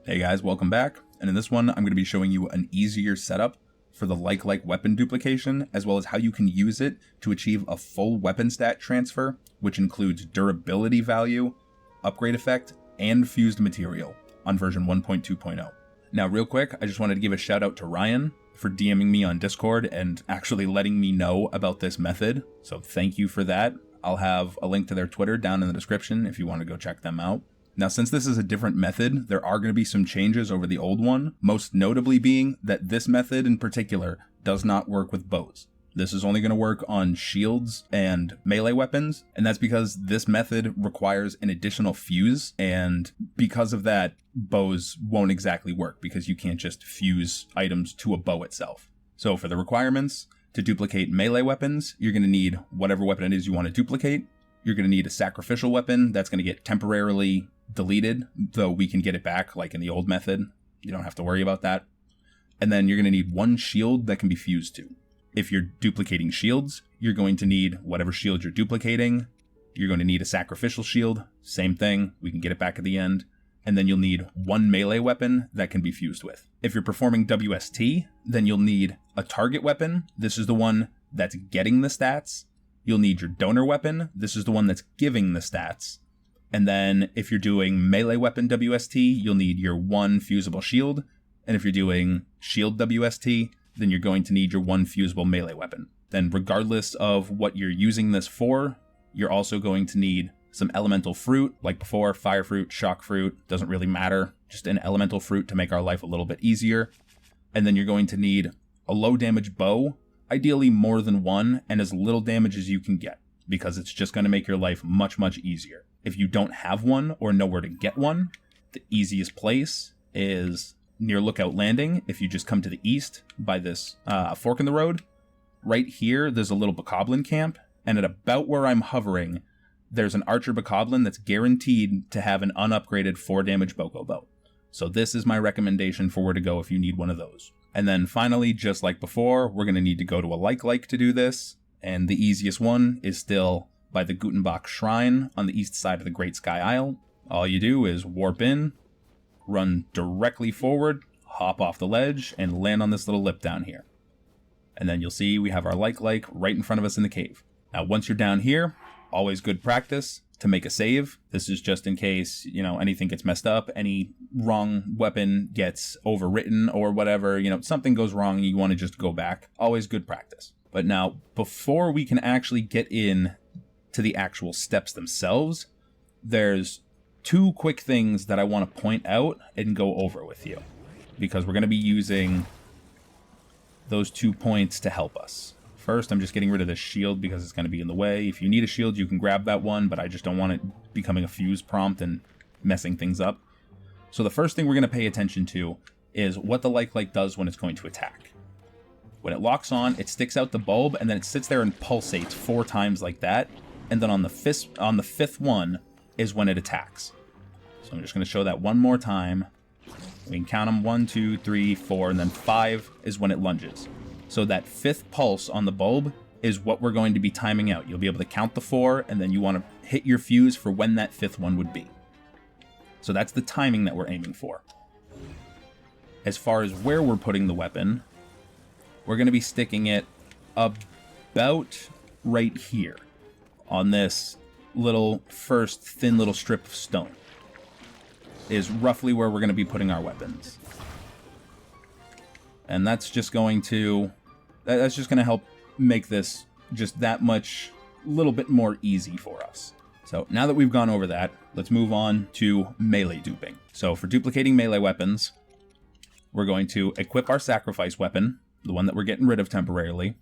Hey guys, welcome back, and in this one I'm going to be showing you an easier setup for the Like-Like Weapon Duplication, as well as how you can use it to achieve a full weapon stat transfer, which includes durability value, upgrade effect, and fused material on version 1.2.0. Now real quick, I just wanted to give a shout out to Ryan for DMing me on Discord and actually letting me know about this method, so thank you for that. I'll have a link to their Twitter down in the description if you want to go check them out. Now, since this is a different method, there are going to be some changes over the old one, most notably being that this method in particular does not work with bows. This is only going to work on shields and melee weapons, and that's because this method requires an additional fuse, and because of that, bows won't exactly work because you can't just fuse items to a bow itself. So for the requirements, to duplicate melee weapons, you're going to need whatever weapon it is you want to duplicate. You're going to need a sacrificial weapon that's going to get temporarily deleted, though we can get it back like in the old method. You don't have to worry about that. And then you're going to need one shield that can be fused to. If you're duplicating shields, you're going to need whatever shield you're duplicating. You're going to need a sacrificial shield. Same thing. We can get it back at the end. And then you'll need one melee weapon that can be fused with. If you're performing WST, then you'll need a target weapon. This is the one that's getting the stats. You'll need your donor weapon. This is the one that's giving the stats. And then if you're doing melee weapon WST, you'll need your one fusible shield. And if you're doing shield WST, then you're going to need your one fusible melee weapon. Then regardless of what you're using this for, you're also going to need some elemental fruit, like before, fire fruit, shock fruit, doesn't really matter. Just an elemental fruit to make our life a little bit easier. And then you're going to need a low damage bow, ideally more than one, and as little damage as you can get, because it's just going to make your life much, much easier. If you don't have one or know where to get one, the easiest place is near Lookout Landing. If you just come to the east by this fork in the road, right here, there's a little bokoblin camp, and at about where I'm hovering, there's an archer bokoblin that's guaranteed to have an unupgraded 4 damage boko bow. So this is my recommendation for where to go if you need one of those. And then finally, just like before, we're going to need to go to a Like-Like to do this. And the easiest one is still by the Gutenbach Shrine on the east side of the Great Sky Isle. All you do is warp in, run directly forward, hop off the ledge, and land on this little lip down here. And then you'll see we have our Like-Like right in front of us in the cave. Now, once you're down here, always good practice to make a save. This is just in case, anything gets messed up, any wrong weapon gets overwritten or whatever, something goes wrong and you want to just go back. Always good practice. But now, before we can actually get in to the actual steps themselves, there's two quick things that I want to point out and go over with you, because we're going to be using those 2 points to help us. First, I'm just getting rid of this shield because it's going to be in the way. If you need a shield, you can grab that one, but I just don't want it becoming a fuse prompt and messing things up. So the first thing we're going to pay attention to is what the Like-Like does when it's going to attack. When it locks on, it sticks out the bulb, and then it sits there and pulsates 4 times like that. And then on the fifth one is when it attacks. So I'm just going to show that one more time. We can count them 1, 2, 3, 4, and then 5 is when it lunges. So that 5th pulse on the bulb is what we're going to be timing out. You'll be able to count the 4, and then you want to hit your fuse for when that 5th one would be. So that's the timing that we're aiming for. As far as where we're putting the weapon, we're going to be sticking it about right here on this little first thin little strip of stone. Is roughly where we're going to be putting our weapons. And that's just going to help make this just that much, little bit more easy for us. So now that we've gone over that, let's move on to melee duping. So for duplicating melee weapons, we're going to equip our sacrifice weapon, the one that we're getting rid of temporarily,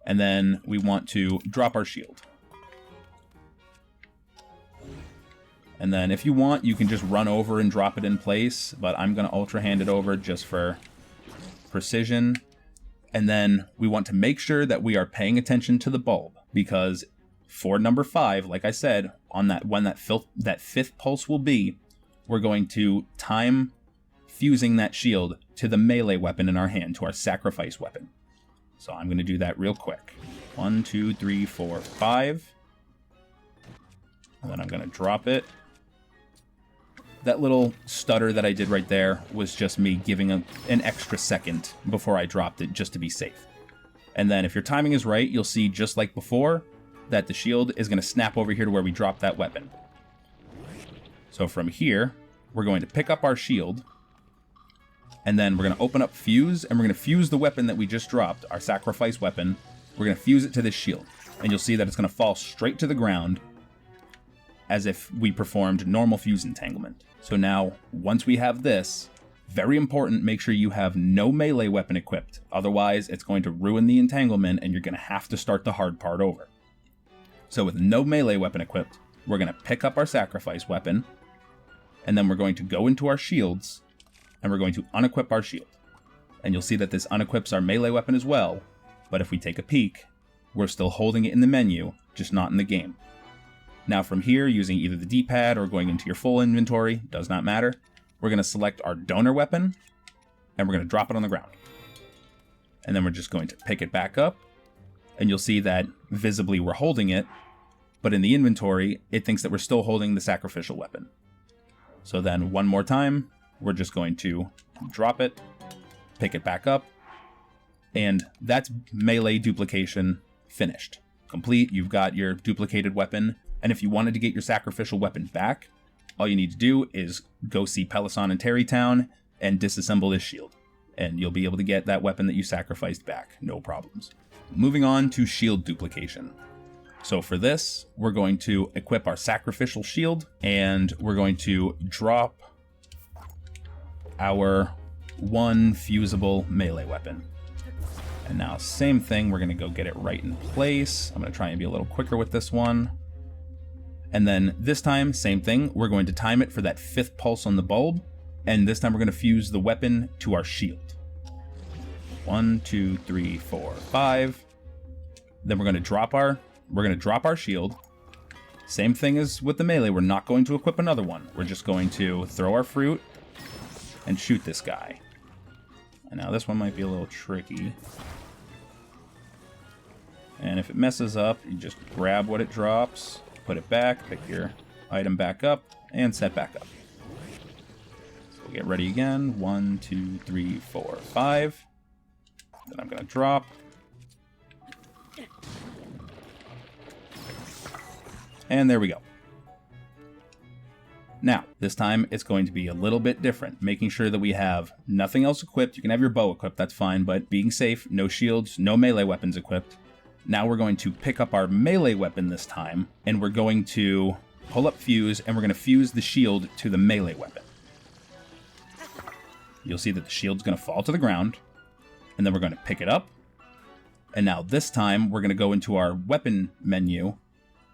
and then we want to drop our shield. And then if you want, you can just run over and drop it in place, but I'm going to ultra hand it over just for precision. And then we want to make sure that we are paying attention to the bulb, because for number 5, like I said, on that when that 5th pulse will be, we're going to time fusing that shield to the melee weapon in our hand, to our sacrifice weapon. So I'm going to do that real quick. 1, 2, 3, 4, 5. And then I'm going to drop it. That little stutter that I did right there was just me giving an extra second before I dropped it just to be safe. And then if your timing is right, you'll see just like before that the shield is going to snap over here to where we dropped that weapon. So from here, we're going to pick up our shield, and then we're going to open up Fuse, and we're going to fuse the weapon that we just dropped, our sacrifice weapon. We're going to fuse it to this shield, and you'll see that it's going to fall straight to the ground as if we performed normal Fuse Entanglement. So now, once we have this, very important, make sure you have no melee weapon equipped. Otherwise, it's going to ruin the entanglement, and you're going to have to start the hard part over. So with no melee weapon equipped, we're going to pick up our sacrifice weapon, and then we're going to go into our shields, and we're going to unequip our shield. And you'll see that this unequips our melee weapon as well, but if we take a peek, we're still holding it in the menu, just not in the game. Now from here, using either the D-pad or going into your full inventory, does not matter, we're going to select our donor weapon, and we're going to drop it on the ground. And then we're just going to pick it back up, and you'll see that visibly we're holding it, but in the inventory, it thinks that we're still holding the sacrificial weapon. So then one more time, we're just going to drop it, pick it back up, and that's melee duplication finished. Complete, you've got your duplicated weapon, and if you wanted to get your sacrificial weapon back, all you need to do is go see Peloson in Terrytown and disassemble his shield, and you'll be able to get that weapon that you sacrificed back, no problems. Moving on to shield duplication. So for this, we're going to equip our sacrificial shield, and we're going to drop our one fusible melee weapon. And now same thing, we're going to go get it right in place. I'm going to try and be a little quicker with this one. And then this time, same thing, we're going to time it for that 5th pulse on the bulb, and this time we're going to fuse the weapon to our shield. 1, 2, 3, 4, 5. Then we're going to drop our shield. Same thing as with the melee, we're not going to equip another one. We're just going to throw our fruit and shoot this guy. And now this one might be a little tricky. And if it messes up, you just grab what it drops, put it back, pick your item back up, and set back up. So we'll get ready again. 1, 2, 3, 4, 5. Then I'm going to drop. And there we go. Now, this time it's going to be a little bit different, making sure that we have nothing else equipped. You can have your bow equipped, that's fine, but being safe, no shields, no melee weapons equipped. Now we're going to pick up our melee weapon this time, and we're going to pull up Fuse, and we're going to fuse the shield to the melee weapon. You'll see that the shield's going to fall to the ground, and then we're going to pick it up. And now this time, we're going to go into our weapon menu,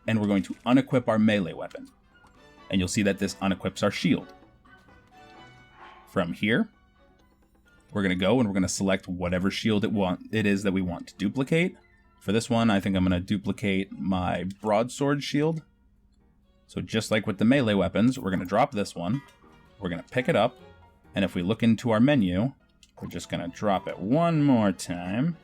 and we're going to unequip our melee weapon. And you'll see that this unequips our shield. From here, we're going to go and we're going to select whatever shield it is that we want to duplicate. For this one, I think I'm going to duplicate my broadsword shield. So just like with the melee weapons, we're going to drop this one. We're going to pick it up. And if we look into our menu, we're just going to drop it one more time.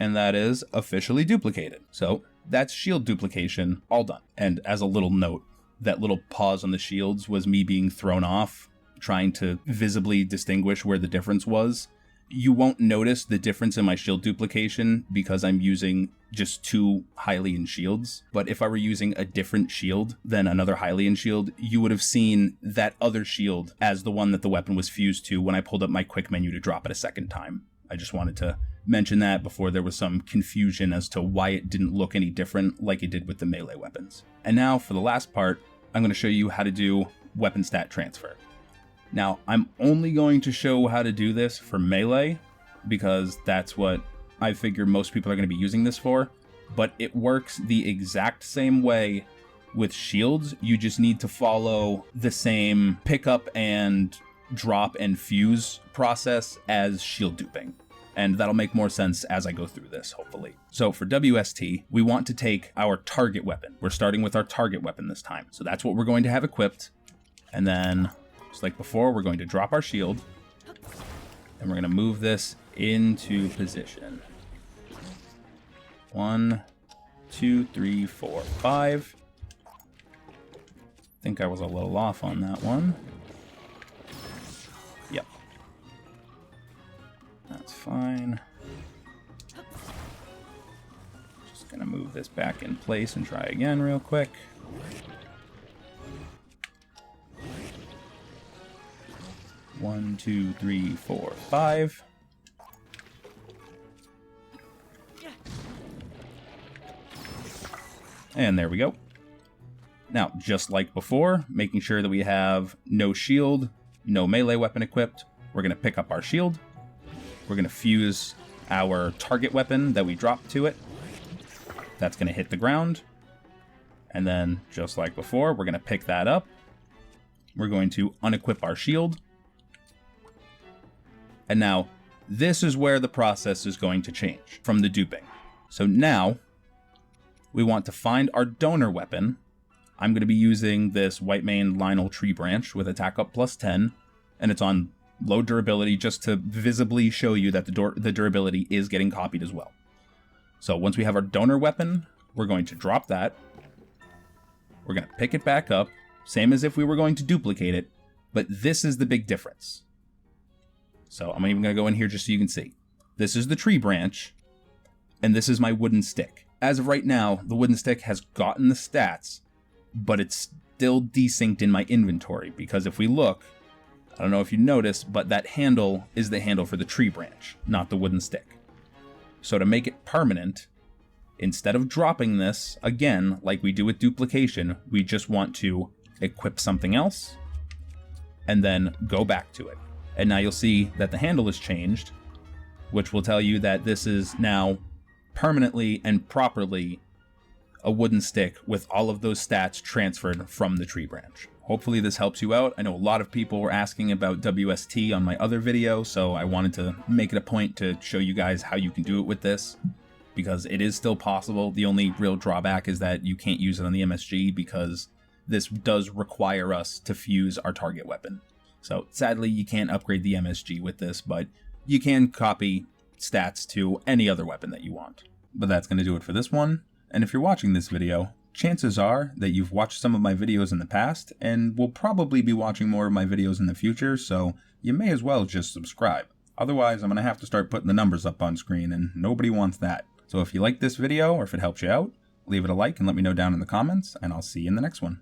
And that is officially duplicated. So that's shield duplication all done. And as a little note, that little pause on the shields was me being thrown off, trying to visibly distinguish where the difference was. You won't notice the difference in my shield duplication because I'm using just 2 Hylian shields. But if I were using a different shield than another Hylian shield, you would have seen that other shield as the one that the weapon was fused to when I pulled up my quick menu to drop it a second time. I just wanted to mention that before there was some confusion as to why it didn't look any different like it did with the melee weapons. And now for the last part, I'm going to show you how to do weapon stat transfer. Now, I'm only going to show how to do this for melee, because that's what I figure most people are going to be using this for, but it works the exact same way with shields. You just need to follow the same pickup and drop and fuse process as shield duping. And that'll make more sense as I go through this, hopefully. So for WST, we want to take our target weapon. We're starting with our target weapon this time. So that's what we're going to have equipped. And then, just like before, we're going to drop our shield. And we're going to move this into position. 1, 2, 3, 4, 5. think I was a little off on that one. Yep. That's fine. Just gonna move this back in place and try again real quick. One, two, three, four, five. And there we go. Now, just like before, making sure that we have no shield, no melee weapon equipped, we're going to pick up our shield. We're going to fuse our target weapon that we dropped to it. That's going to hit the ground. And then, just like before, we're going to pick that up. We're going to unequip our shield. And now, this is where the process is going to change from the duping. So now, we want to find our donor weapon. I'm going to be using this White Mane Lionel Tree Branch with attack up +10, and it's on low durability just to visibly show you that the durability is getting copied as well. So once we have our donor weapon, we're going to drop that. We're going to pick it back up, same as if we were going to duplicate it, but this is the big difference. So I'm even going to go in here just so you can see. This is the tree branch, and this is my wooden stick. As of right now, the wooden stick has gotten the stats, but it's still desynced in my inventory, because if we look, I don't know if you noticed, but that handle is the handle for the tree branch, not the wooden stick. So to make it permanent, instead of dropping this, again, like we do with duplication, we just want to equip something else, and then go back to it. And now you'll see that the handle is changed, which will tell you that this is now permanently and properly a wooden stick with all of those stats transferred from the tree branch. Hopefully this helps you out. I know a lot of people were asking about WST on my other video, so I wanted to make it a point to show you guys how you can do it with this, because it is still possible. The only real drawback is that you can't use it on the MSG, because this does require us to fuse our target weapon. So sadly, you can't upgrade the MSG with this, but you can copy stats to any other weapon that you want. But that's going to do it for this one. And if you're watching this video, chances are that you've watched some of my videos in the past and will probably be watching more of my videos in the future, so you may as well just subscribe. Otherwise, I'm going to have to start putting the numbers up on screen, and nobody wants that. So if you like this video, or if it helps you out, leave it a like and let me know down in the comments, and I'll see you in the next one.